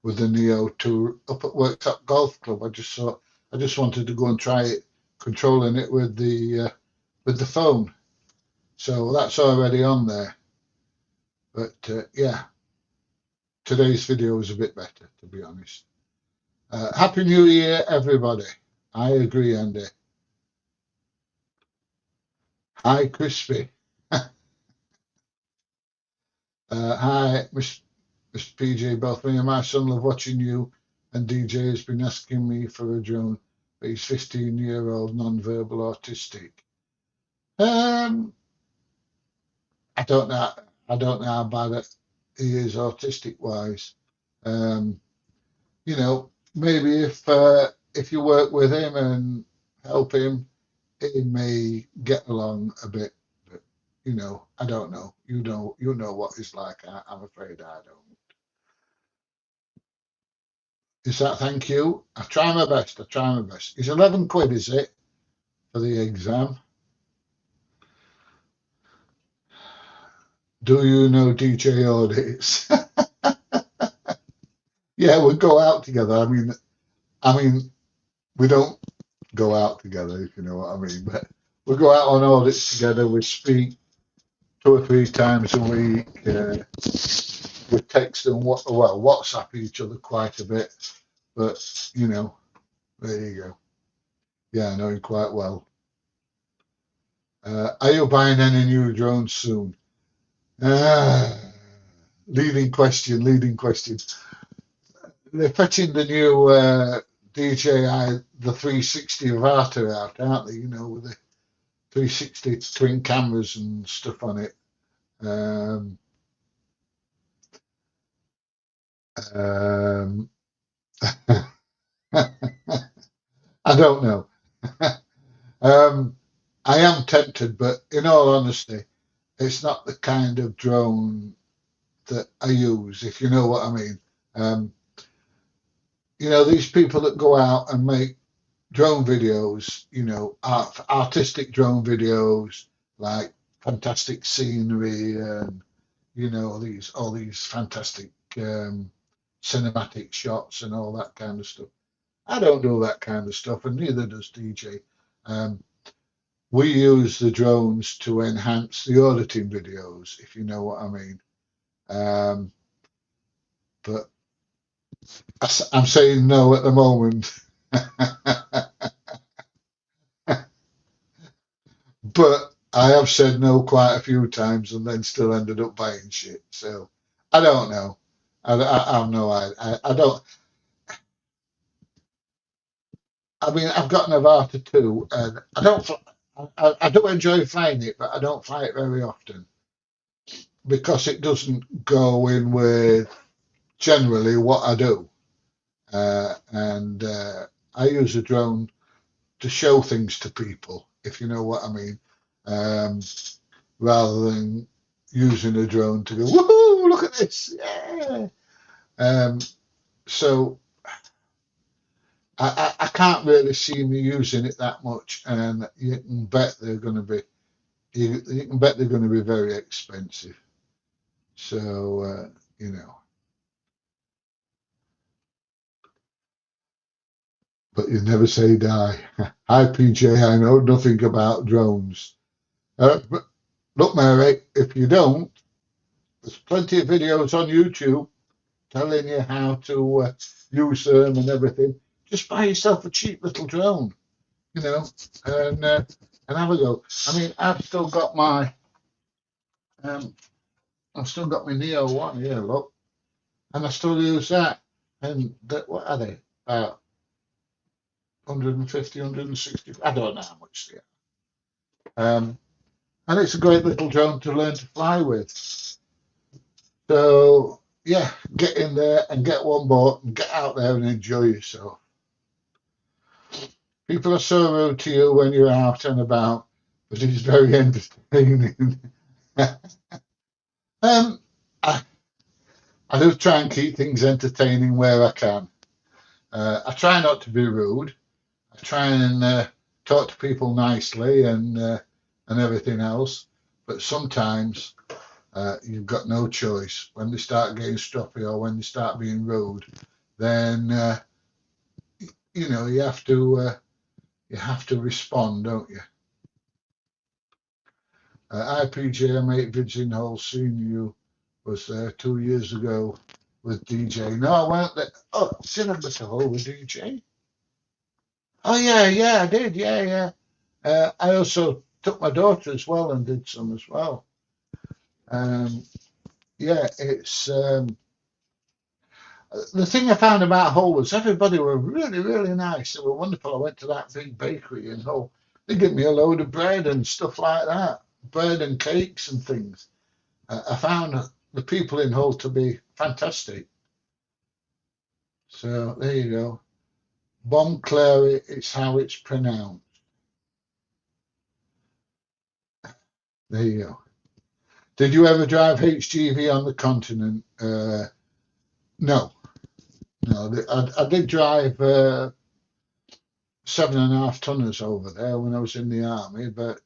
with the Neo 2 up at Worktop Golf Club. I just wanted to go and try it, controlling it with the phone. So that's already on there. But yeah, today's video was a bit better, to be honest. Happy New Year, everybody. I agree, Andy. Hi, Crispy. Hi, Mr. PJ. Both me and my son love watching you, and DJ has been asking me for a drone, but he's 15-year-old, non-verbal, autistic. I don't know. I don't know how bad he is autistic-wise. Maybe if you work with him and help him, he may get along a bit. But I don't know. You know what he's like. I'm afraid I don't. Is that thank you? I try my best. I try my best. It's 11 quid, is it, for the exam? Do you know DJ Audits? Yeah, we'll go out together. I mean, we don't go out together, if you know what I mean. But we go out on audits together. We speak 2 or 3 times a week. We text and WhatsApp each other quite a bit. But there you go. Yeah, I know him quite well. Are you buying any new drones soon? Leading question. They're putting the new DJI, the 360 Avata out, aren't they? With the 360 twin cameras and stuff on it. Um, um, I don't know. I am tempted, but in all honesty, it's not the kind of drone that I use, if you know what I mean. Um, these people that go out and make drone videos, artistic drone videos, like fantastic scenery and these all these fantastic cinematic shots and all that kind of stuff. I don't do that kind of stuff, and neither does DJ. Um, we use the drones to enhance the auditing videos, if you know what I mean. Um, but I'm saying no at the moment. But I have said no quite a few times and then still ended up buying shit. So I don't know. I have no idea. I don't. I mean, I've got an Avata too, and I don't. I do enjoy flying it, but I don't fly it very often because it doesn't go in with generally what I do. And I use a drone to show things to people, if you know what I mean, um, rather than using a drone to go, woohoo, look at this, yeah. Um, so I can't really see me using it that much, and you can bet they're going to be you can bet they're going to be very expensive. So you know, but you never say die. Hi PJ, I know nothing about drones. But look, Mary, if you don't, there's plenty of videos on YouTube telling you how to use them and everything. Just buy yourself a cheap little drone, you know, and uh, and have a go. I mean, um, I've still got my Neo One here, look, and I still use that. And what are they? About 150, 160. I don't know how much they are. And it's a great little drone to learn to fly with. So yeah, get in there and get one bought and get out there and enjoy yourself. People are so rude to you when you're out and about, but it's very entertaining. um, I, I do try and keep things entertaining where I can. I try not to be rude. I try and talk to people nicely and everything else. But sometimes you've got no choice. When they start getting stroppy or when they start being rude, then you have to respond, don't you? IPJ, mate, Virgin Hall, seen you was there 2 years ago with DJ. No, I went there. Oh, did I go to Hull with DJ? Oh yeah, yeah, I did. Yeah, yeah. I also took my daughter as well and did some as well. Um, yeah, it's the thing I found about Hull was everybody were really, really nice. They were wonderful. I went to that big bakery in Hull. They gave me a load of bread and stuff like that, bread and cakes and things. I found the people in Hull to be fantastic. So there you go. Bon Clary, it's how it's pronounced. There you go. Did you ever drive HGV on the continent? No, no. I did drive 7.5 tonners over there when I was in the army, but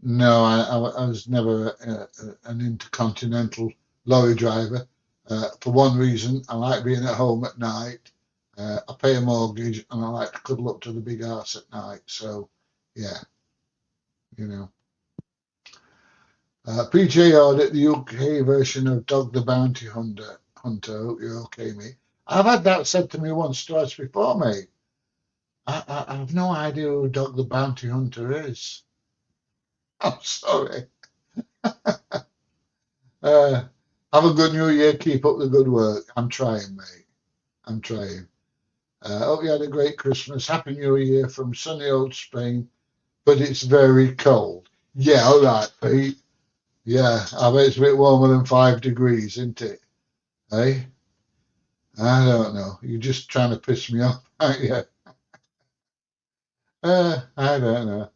no, I was never an intercontinental lorry driver. For one reason, I like being at home at night. I pay a mortgage and I like to cuddle up to the big house at night. So, yeah, you know. PJ Audit, the UK version of Dog the Bounty Hunter. Hunter, hope you're okay, mate. I've had that said to me once, twice before, mate. I have no idea who Dog the Bounty Hunter is. I'm sorry. Uh, have a good new year. Keep up the good work. I'm trying, mate. I'm trying. Hope you had a great Christmas. Happy New Year from sunny old Spain, but it's very cold. Yeah, all right, Pete. Yeah, I bet it's a bit warmer than 5 degrees, isn't it? Hey, I don't know. You're just trying to piss me off, aren't you? I don't know.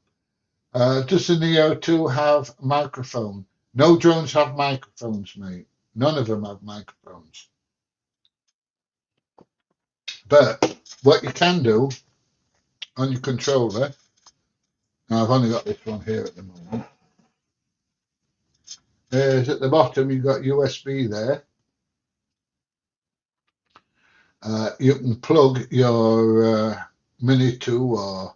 Does the Neo 2 have a microphone? No drones have microphones, mate. None of them have microphones. But what you can do on your controller, now I've only got this one here at the moment, is at the bottom you've got USB there. You can plug your Mini 2 or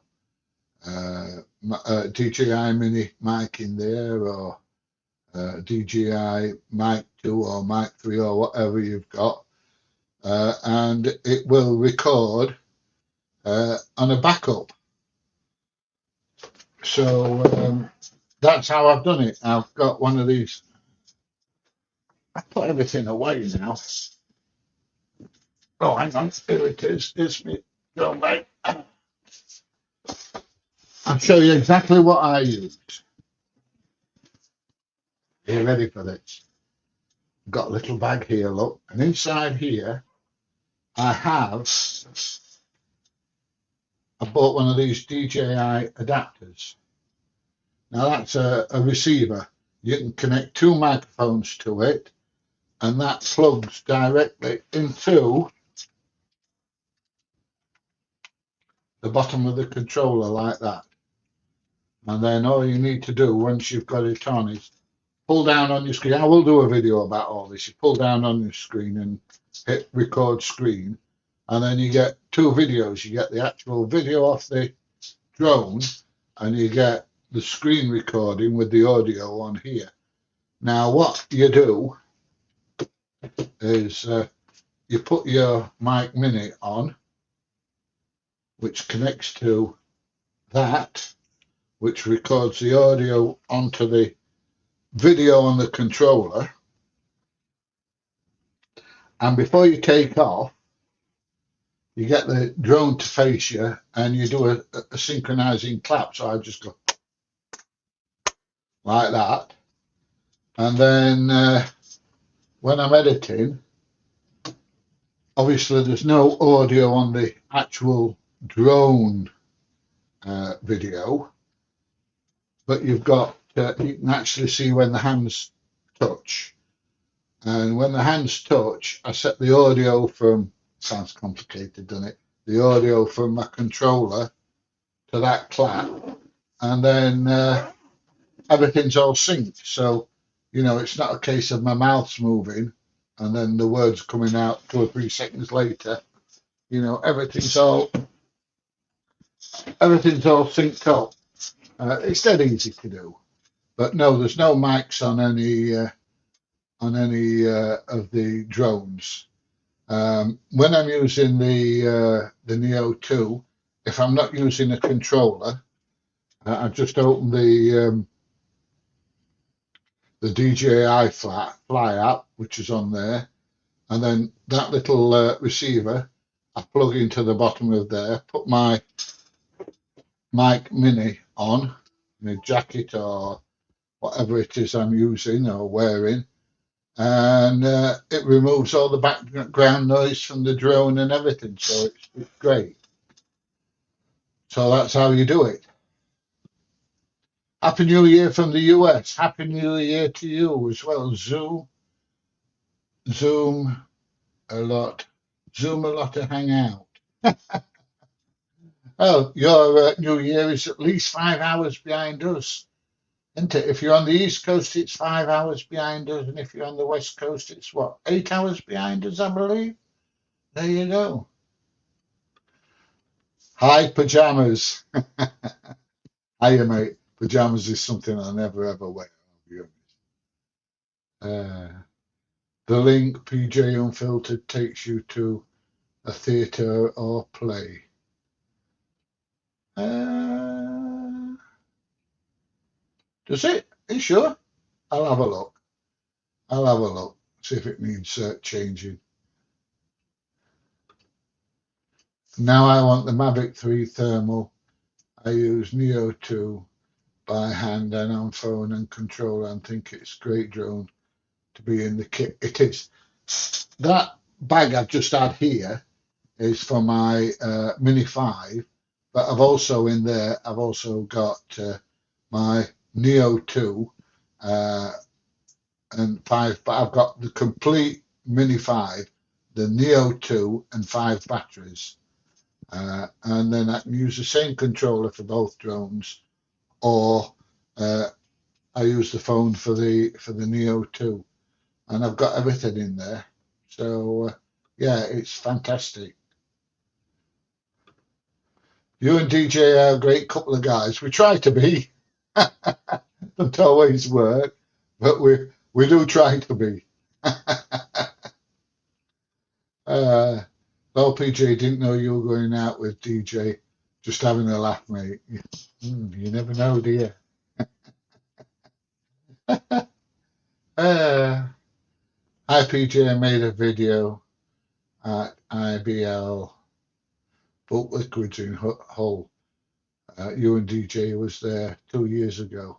DJI Mini mic in there, or DJI Mic 2 or Mic 3 or whatever you've got, and it will record on a backup. So that's how I've done it. I've got one of these. I put everything away now. Oh, hang on. Here it is. It's me. Go, mate. I'll show you exactly what I used. Are you ready for this? Got a little bag here, look. And inside here, I bought one of these DJI adapters. Now that's a receiver. You can connect two microphones to it, and that plugs directly into the bottom of the controller like that. And then all you need to do once you've got it on is pull down on your screen. I will do a video about all this. You pull down on your screen and hit record screen, and then you get two videos. You get the actual video off the drone, and you get the screen recording with the audio on here. Now what you do is you put your mic mini on, which connects to that, which records the audio onto the video on the controller. And before you take off, you get the drone to face you, and you do a synchronizing clap. So I just go like that. And then when I'm editing, obviously there's no audio on the actual drone video, but you've got, you can actually see when the hands touch. And when the hands touch, I set the audio from, sounds complicated, doesn't it? The audio from my controller to that clap, and then everything's all synced. So, you know, it's not a case of my mouth's moving and then the words coming out 2 or 3 seconds later. You know, everything's all synced up. It's dead easy to do. But no, there's no mics on any of the drones. When I'm using the Neo 2, if I'm not using a controller, I just open the DJI Fly app, which is on there, and then that little receiver I plug into the bottom of there, put my mic mini on, my jacket or whatever it is I'm using or wearing, and it removes all the background noise from the drone and everything. So it's great. So that's how you do it. Happy New Year from the US. Happy New Year to you as well. Zoom a lot. Zoom a lot to hang out. Oh, your New Year is at least 5 hours behind us, isn't it? If you're on the East Coast, it's 5 hours behind us, and if you're on the West Coast, it's what, 8 hours behind us, I believe. There you go. Hi, pajamas. Hiya, mate. Pajamas is something I never ever wear. I'll be honest. The link PJ Unfiltered takes you to a theatre or play. Does it? Are you sure? I'll have a look. See if it needs changing. Now I want the Mavic 3 thermal. I use Neo 2 by hand and on phone and controller, and think it's a great drone to be in the kit. It is. That bag I've just had here is for my Mini 5, but I've also got my Neo 2 and 5, but I've got the complete Mini 5, the Neo 2 and 5 batteries. And then I can use the same controller for both drones, or I use the phone for the Neo 2, and I've got everything in there. So yeah, it's fantastic. You and DJ are a great couple of guys. We try to be. Don't always work, but we do try to be. Well, PJ, didn't know you were going out with DJ. Just having a laugh, mate. You never know, do you? Hi, PJ. I made a video at IBL, bulk liquids in Hull. You and DJ was there 2 years ago.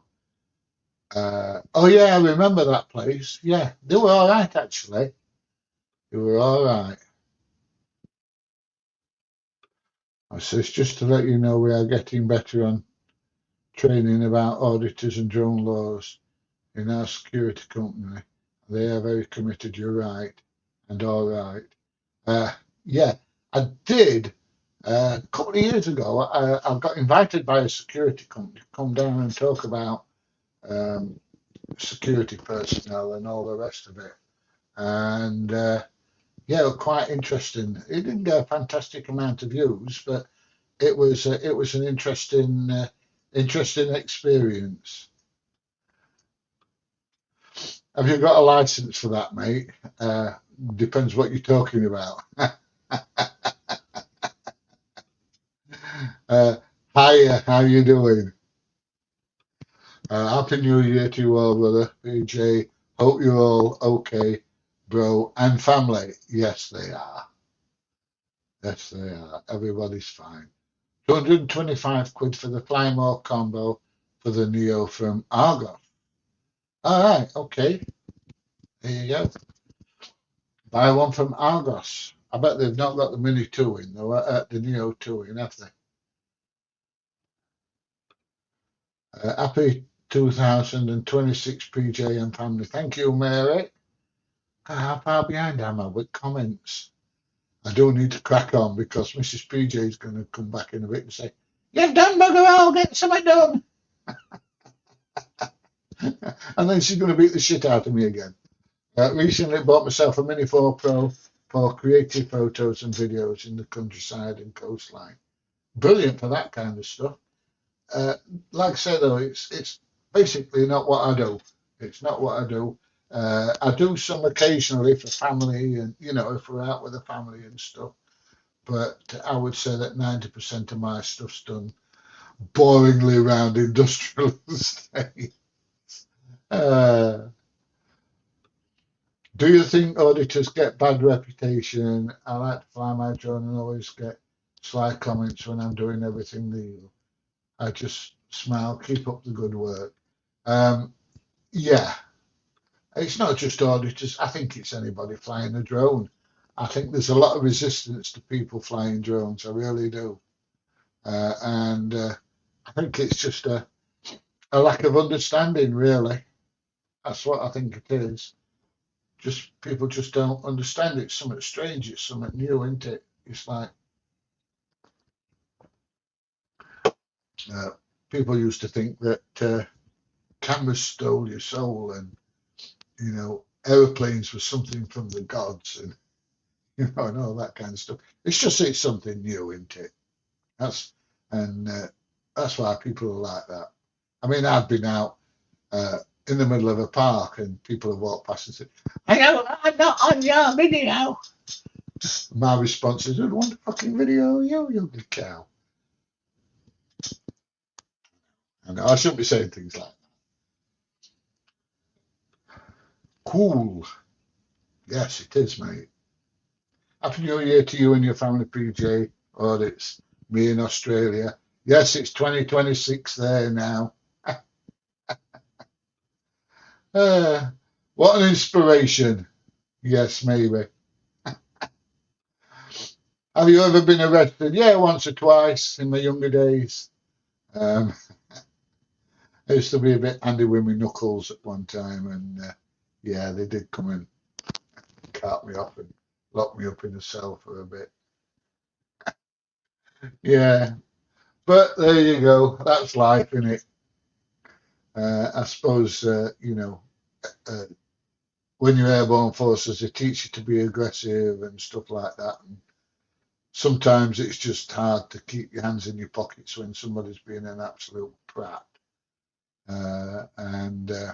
Oh yeah, I remember that place. Yeah, they were all right actually. They were all right. I says just to let you know we are getting better on training about auditors and drone laws in our security company. They are very committed. You're right, and all right. Uh, yeah, I did. A couple of years ago, I got invited by a security company to come down and talk about um, security personnel and all the rest of it. And yeah, it was quite interesting. It didn't get a fantastic amount of views, but it was an interesting experience. Have you got a license for that, mate? Depends what you're talking about. uh, Hiya, how you doing? Happy New Year to you all, brother. PJ, hope you're all okay, bro, and family. Yes, they are. Yes, they are. Everybody's fine. 225 quid for the Plymore combo for the Neo from Argos. All right, okay. There you go. Buy one from Argos. I bet they've not got the Mini 2 in, though, the Neo 2 in, have they? Happy 2026 PJ and family. Thank you, Mary. How far behind am I with comments? I do need to crack on because Mrs. PJ is going to come back in a bit and say, "You've done bugger all, get something done." And then she's going to beat the shit out of me again. Recently bought myself a Mini 4 Pro for creative photos and videos in the countryside and coastline. Brilliant for that kind of stuff. Like I say though, it's basically not what I do. It's not what I do. I do some occasionally for family, and if we're out with the family and stuff. But I would say that 90% of my stuff's done boringly around industrial estates. Uh, do you think auditors get bad reputation? I like to fly my drone and always get sly comments when I'm doing everything legal. I just smile, keep up the good work. Um, yeah, it's not just auditors. I think it's anybody flying a drone. I think there's a lot of resistance to people flying drones. I really do. And I think it's just a lack of understanding, really. That's what I think it is. Just people just don't understand. It's something strange. It's something new, isn't it? It's like uh, people used to think that cameras stole your soul, and aeroplanes were something from the gods, and and all that kind of stuff. It's something new, isn't it? That's and that's why people are like that. I mean, I've been out in the middle of a park, and people have walked past and said, "Hello, I'm not on your video." My response is, "I don't want a fucking video, you ugly cow." I know I shouldn't be saying things like that. Cool. Yes, it is, mate. Happy New Year to you and your family, PJ. Audits. Me in Australia. Yes, it's 2026 there now. Uh, what an inspiration. Yes, maybe. Have you ever been arrested? Yeah, once or twice in my younger days. Um, I used to be a bit handy with my knuckles at one time, and yeah, they did come and cart me off and lock me up in a cell for a bit. Yeah, but there you go. That's life, isn't it? I suppose uh, when you're airborne forces, they teach you to be aggressive and stuff like that. And sometimes it's just hard to keep your hands in your pockets when somebody's being an absolute prat. Uh, and uh,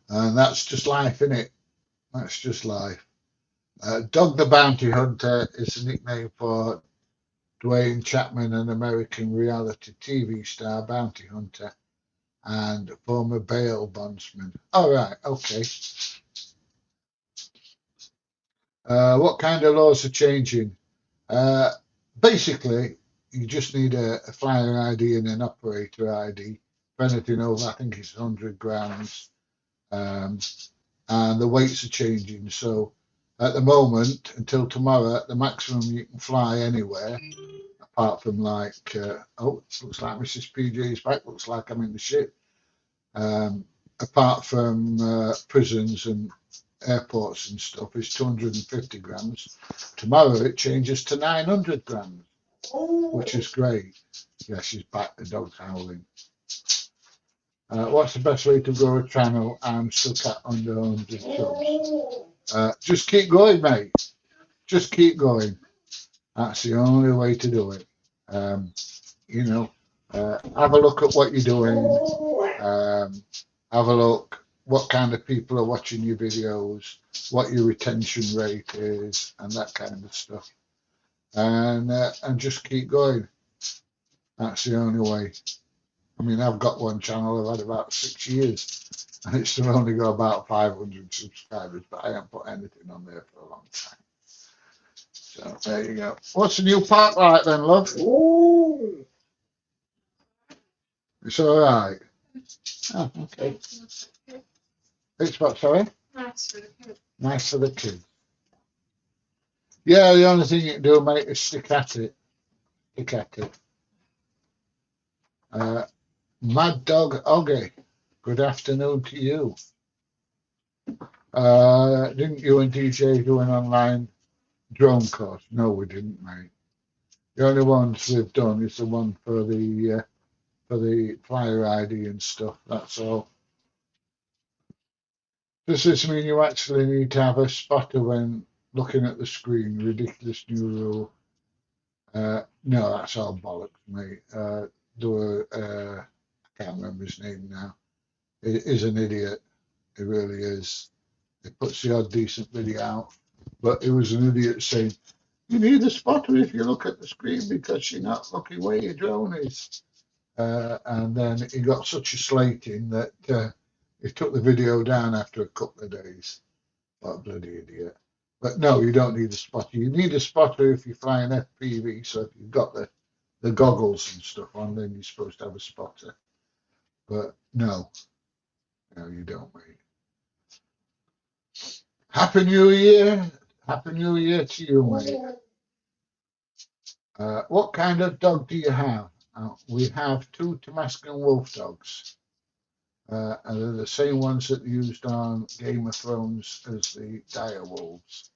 and that's just life, isn't it? That's just life. Dog the Bounty Hunter is a nickname for Dwayne Chapman, an American reality TV star bounty hunter and former bail bondsman. All right, okay. What kind of laws are changing? Uh, Basically, you just need a flyer ID and an operator ID for anything over, I think it's 100 grams. Um, and the weights are changing. So at the moment, until tomorrow, the maximum you can fly anywhere, apart from looks like Mrs. PJ's back, looks like I'm in the ship. Apart from prisons and airports and stuff, is 250 grams. Tomorrow it changes to 900 grams, which is great. Yeah, she's back, the dog's howling. What's the best way to grow a channel? I'm stuck at under 100 subs. Just keep going, mate. Just keep going. That's the only way to do it. Um, have a look at what you're doing. Have a look what kind of people are watching your videos, what your retention rate is, and that kind of stuff. And just keep going. That's the only way. I mean, I've got one channel I've had about 6 years, and it's still only got about 500 subscribers, but I haven't put anything on there for a long time. So there you go. What's the new park like then, love? Ooh. It's all right. Oh, okay. It's what, sorry? Nice for the kids. Nice for the kids. Yeah, the only thing you can do, mate, is stick at it. Stick at it. Mad Dog Oggy, good afternoon to you. Didn't you and DJ do an online drone course? No, we didn't, mate. The only ones we've done is the one for the flyer ID and stuff. That's all. Does this mean you actually need to have a spotter when looking at the screen? Ridiculous new rule. No, that's all bollocks, mate. I can't remember his name now. He is an idiot. He really is. He puts the odd decent video out, but he was an idiot saying, you need a spotter if you look at the screen because you're not looking where your drone is. And then he got such a slating that he took the video down after a couple of days. What a bloody idiot. But no, you don't need a spotter. You need a spotter if you're flying FPV. So if you've got the goggles and stuff on, then you're supposed to have a spotter. But no, you don't, mate. Happy New Year. Happy New Year to you, mate. What kind of dog do you have? We have 2 Damascus wolf dogs. And they're the same ones that are used on Game of Thrones as the dire wolves.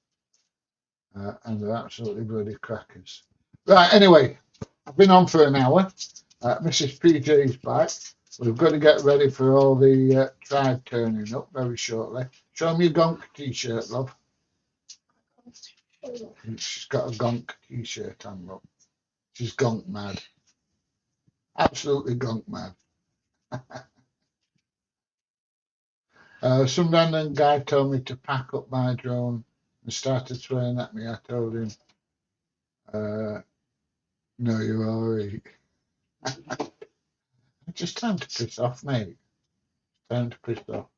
And they're absolutely bloody crackers. Right, anyway, I've been on for an hour. Mrs. PJ's back. We've got to get ready for all the tribe turning up very shortly. Show me your Gonk t-shirt, love. She's got a Gonk t-shirt on, look. She's Gonk mad. Absolutely Gonk mad. Some random guy told me to pack up my drone and started swearing at me. I told him, no, you're all right. Just time to piss off, mate. Time to piss off.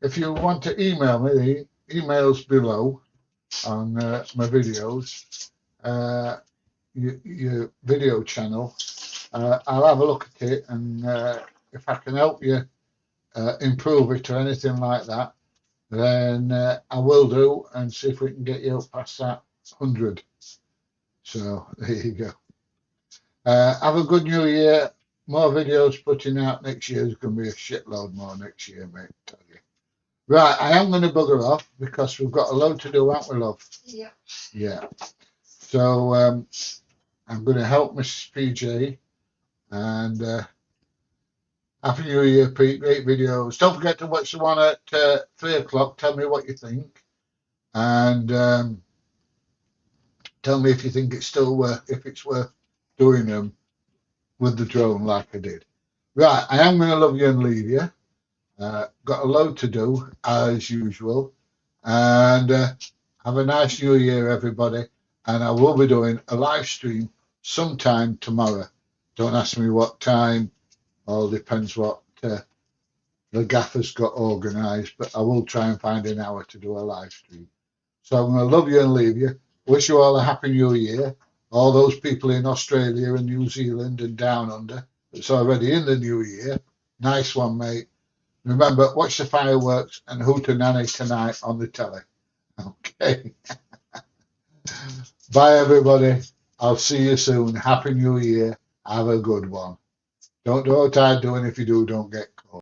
If you want to email me, the email's below on my videos, your video channel. I'll have a look at it, and if I can help you improve it or anything like that, then I will do, and see if we can get you up past that 100. So there you go. Have a good new year. More videos putting out next year. There's going to be a shitload more next year, mate. Tell you. Right, I am going to bugger off because we've got a load to do, haven't we, love? Yeah. Yeah. So I'm going to help Mrs. PJ and Happy New Year, Pete. Great videos. Don't forget to watch the one at 3 o'clock. Tell me what you think. And tell me if you think it's still worth, if it's worth doing them with the drone like I did. Right, I am going to love you and leave you. Got a load to do as usual. And have a nice new year, everybody. And I will be doing a live stream sometime tomorrow. Don't ask me what time. All depends what the gaffer's got organised. But I will try and find an hour to do a live stream. So I'm going to love you and leave you. Wish you all a happy new year. All those people in Australia and New Zealand and down under. It's already in the new year. Nice one, mate. Remember, watch the fireworks and Hootenanny tonight on the telly. Okay. Bye, everybody. I'll see you soon. Happy New Year. Have a good one. Don't do what I'm doing. If you do, don't get